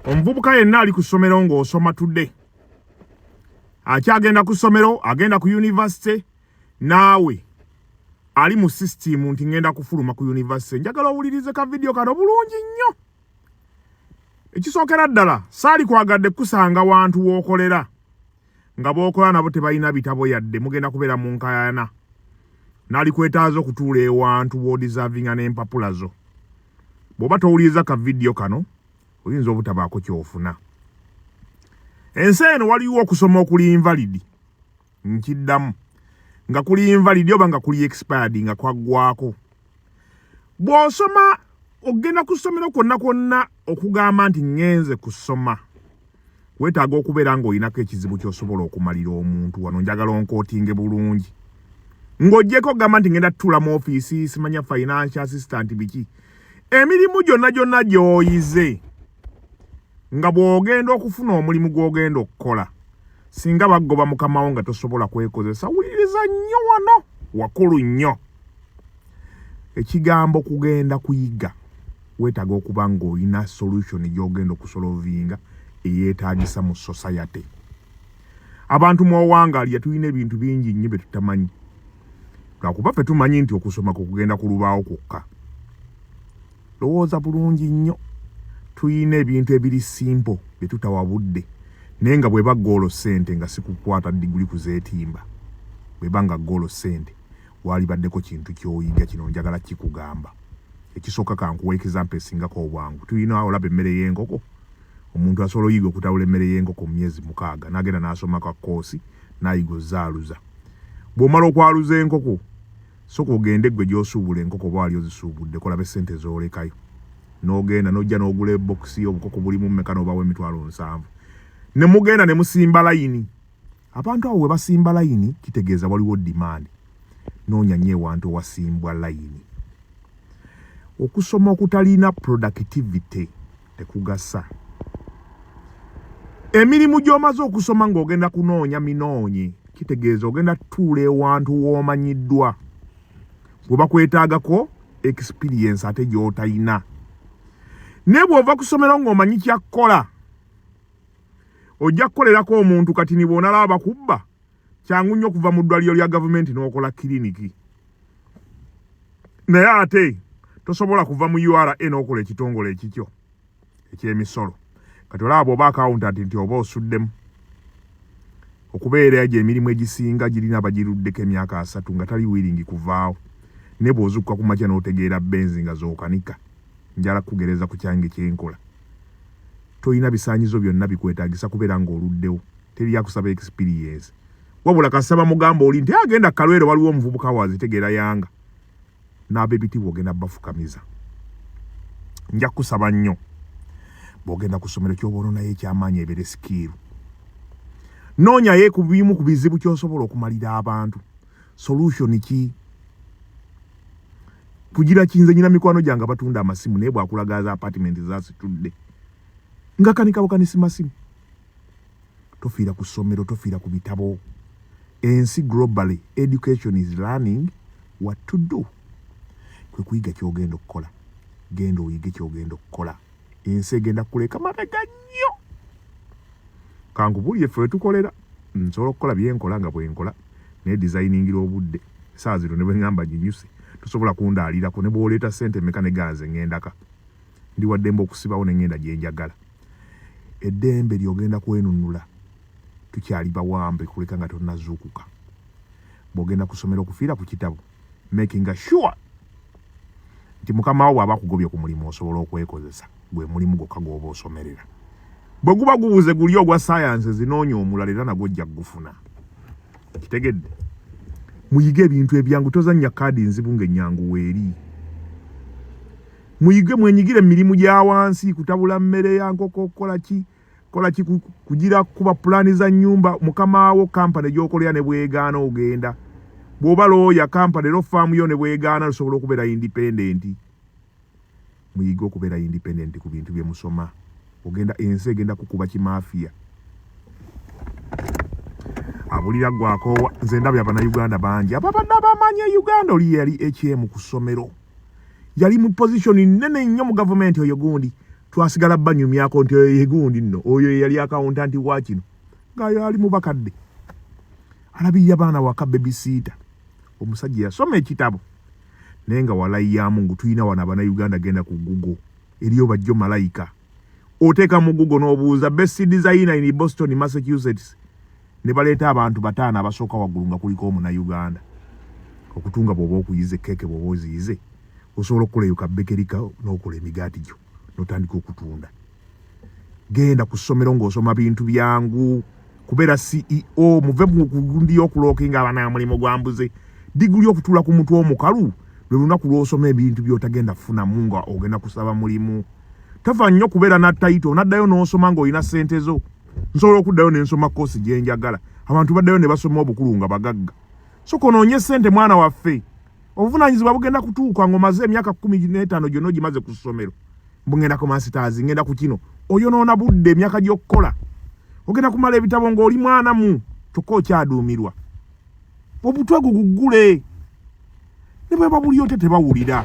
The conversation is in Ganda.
Omuvubuka yenna ali ku ssomero ng'osoma tudde. Akyagenda ku ssomero, agenda ku university, naawe ali mu system nti ngenda kufuluma ku university. Njagala owulirize ka video kano bulungi nnyo. Ekisookera ddala, saali kwagadde kusanga wantu w'okolera. Nga b'okola nabo tebalina bitabo yadde, mugenda kubeera mu nkaayana. Naali kwetaaza okutuula ewantu w'odiservinga n'empapula zo. Bw'oba towuliriza ka video kano, oyinza obutabaako ky'ofuna. Ensi eno waliwo okusoma okuli invalid. Nkiddamu. Nga kuli invalid oba nga kuli expired nga kwaggwako. Bw'osoma ogenda ku ssomero kwonna okugamba nti ngenze kusoma. Weetaaga okubeera ng'olinako ekizibu ky'osobola okumalira omuntu wano, njagala onkootinge bulungi. Ng'oggyeko ogamba nti ngenda tutuula mu ofiisi, simanya financial assistant biki. Emirimu gyonna gy'oyize nga bw'ogenda okufuna omulimu gw'ogenda okukola, singa bagoba mukamawo nga tosobola kwekozesa, wuliriza nnyo wano, wakulu nnyo. Ekigambo kugenda kuyiga, weetaaga okuba ng'olina solution gy'ogenda okusolovinga eyeetaagisa mu society. Abantu mw'owangalya tulina ebintu bingi nnyo bye tutamanyi. Lwakuba ffe tumanyi nti okusoma kugenda ku lubaawo kwokka. Lowooza bulungi nnyo. Tuyina ebintu ebiri simple bye tutawa budde. Naye nga bw'eba goolo ssente nga si kukwata diguli kuzeetimba. Bw'eba nga goolo ssente waalibaddeko kintu ky'oyiga kino njagala kikugamba. Ekisooka kankuwa example esingako obwangu. Tuyina olaba emmere y'enkoko. Omuntu asobola oyiga okutawula emmere y'enkoko mu myezi 6 n'agenda n'asoma ka koosi n'ayiga ozaaluza. Bw'omala okwaluza enkoko, sooka ogende gwe gy'osuubula enkoko oba wali ozisuubudde kolabe ssente z'olekayo. N'ogenda n'ojja n'ogula ebokisi obukoko bulimu mmeka n'obawa emitwalo 7. Ne mugenda ne musimba layini. Abantu abo we basimba layini kitegeeza waliwo demand. Noonya nnyo ewantu wasimbwa layini. Okusoma okutalina productivity tekugasa. Emirimu gy'omaze okusoma ng'ogenda kunoonya minoonye kitegeeza ogenda tutuula ewantu w'omanyiddwa. Bwe bakwetaagako experience ate gy'otayina. Ne bw'ova ku ssomero ng'omanyi kyakkola, ojja kukolerako omuntu kati ni bw'onalaba bakubba, kyangu nnyo okuva mu ddwaliro lya gavumenti n'okola kiriniki. Naye ate tosobola kuva mu URA n'okola ekitongole ekikyo eky'emisolo. Kati olaba bw'oba accountant nti oba osuddemu. Okubeera egyo emirimu egisinga girina abagiruddeko emyaka 3 nga tali wiringi kuvaawo. Ne bw'ozukka ku makya n'otegeera benzi nga z'okanika. Njala kugereza ku kyange kyenkola. Toyina bisaanyizo byonna bikwetaagisa kubeera ng'oluddewo. Teri akusaba experience. Wabula kasaba mugamba oli nti agenda Kalwere waliwo omuvubuka wazitegeera yanga. N'ab'ebitiibwa ogenda bafukamiza. Nja kusaba nnyo. Bw'ogenda ku ssomero ky'oba naye eky'amaanyi ebeere skill. Noonya ku bimu ku bizibu ky'osobola okumalira abantu. Solution ki? Kugira kinze nyina mikwano gyange batunda amasimu naye bwakulagaza apartment zasitudde. Nga kanika bukanisi masimu. Tofiira ku ssomero, tofiira ku bitabo. Ensi globally, education is learning what to do. Kwe kuyiga ky'ogenda okukola. Genda oyige ky'ogenda okukola. Ensi egenda kuleka mabega nnyo. Kankubulye ffe tukolera. Nsobola okukola byenkola nga bwenkola. Ne designingira obudde. Saa zino ne bwe ngamba ginyuse. Tosobola kundaalirako ne bw'oleeta ssente meka ne ganze ngendaka. Ndi waddembe okusibawo ne ngenda gye njagala. Eddembe ly'ogenda kwenunula. Tukyali bawambe kuleka nga tonnazuukuka. Bw'ogenda kusomera okufiira ku kitabo. Making sure nti mukama wo bw'aba akugobye ku mulimu osobola okwekozesa. Gwe mulimu gwokka gw'oba osomerera. Bwe guba gubuze guli ogwa science zinoonya omulala era nagwo ojja gufuna. Kitegedde. Muyige ebintu ebyangu tozannya kaadi nzibu ng'ennyangu weeri. Muyige mwenyigire emirimu gya wansi kutabula mmere ya nkoko kola ki kugira kuba pulaani za nnyumba mukama wo kampani gy'okolera ne bwegaana ogenda. Bw'oba looya kampani ero faamu yo ne bwegaana lusobola okubeera independent. Muyige okubeera independent ku bintu bye musoma. Ogenda ensi egenda kukuba kimafia. Abulira gwako nze ndabye Uganda bangi. Ababadde abamanyi Uganda oli yali HM ku ssomero. Yali mu position nene nnyo mu government oyo gundi. twasigala banyumyako nti yegundi nno oyo yali accountant wa kino ngayo ali mu bakadde alabirira abaana waka babysitter omusajja yasoma ekitabo naye nga walayi ya Mungu tulina wana Bannayuganda genda ku Google eriyo bajjo malayika oteeka mu Google n'obuuza best designer in Boston, Massachusetts ne baleeta abantu bataano abasooka waggulu nga kuliko Omunnayuganda okutunga bw'oba okuyize keke bw'oba oziyize osobola okukola ka bekerika n'okola emigaati gyo n'otandika okutunda. Genda ku ssomero ng'osoma bintu byangu kubeera CEO muve mu kugundi y'okulookinga abaana mulimu gwambuze diguli okutuula ku mutwe omukalu lwe lunaku lw'osoma ebintu by'otagenda kufunamu nga ogenda kusaba mulimu. Tafa nnyo kubeera na title n'addayo n'osoma ng'olina ssente zo. Nsobola okuddayo ne nsoma koosi gye njagala abantu baddayo ne basoma obukulu nga bagagga. So konoonye ssente mwana waffe obuvunaanyizibwa bugenda kutuuka ng'omaze emyaka 15 gyonna ogimaze ku ssomero. Bungenda ku masters ngenda ku kino oyonoona budde emyaka gy'okkola ogenda kumala ebitabo ng'oli mwana mu kyokka okyaduumirwa. Obutwe guguggule ne bwe babulyo tebawulira.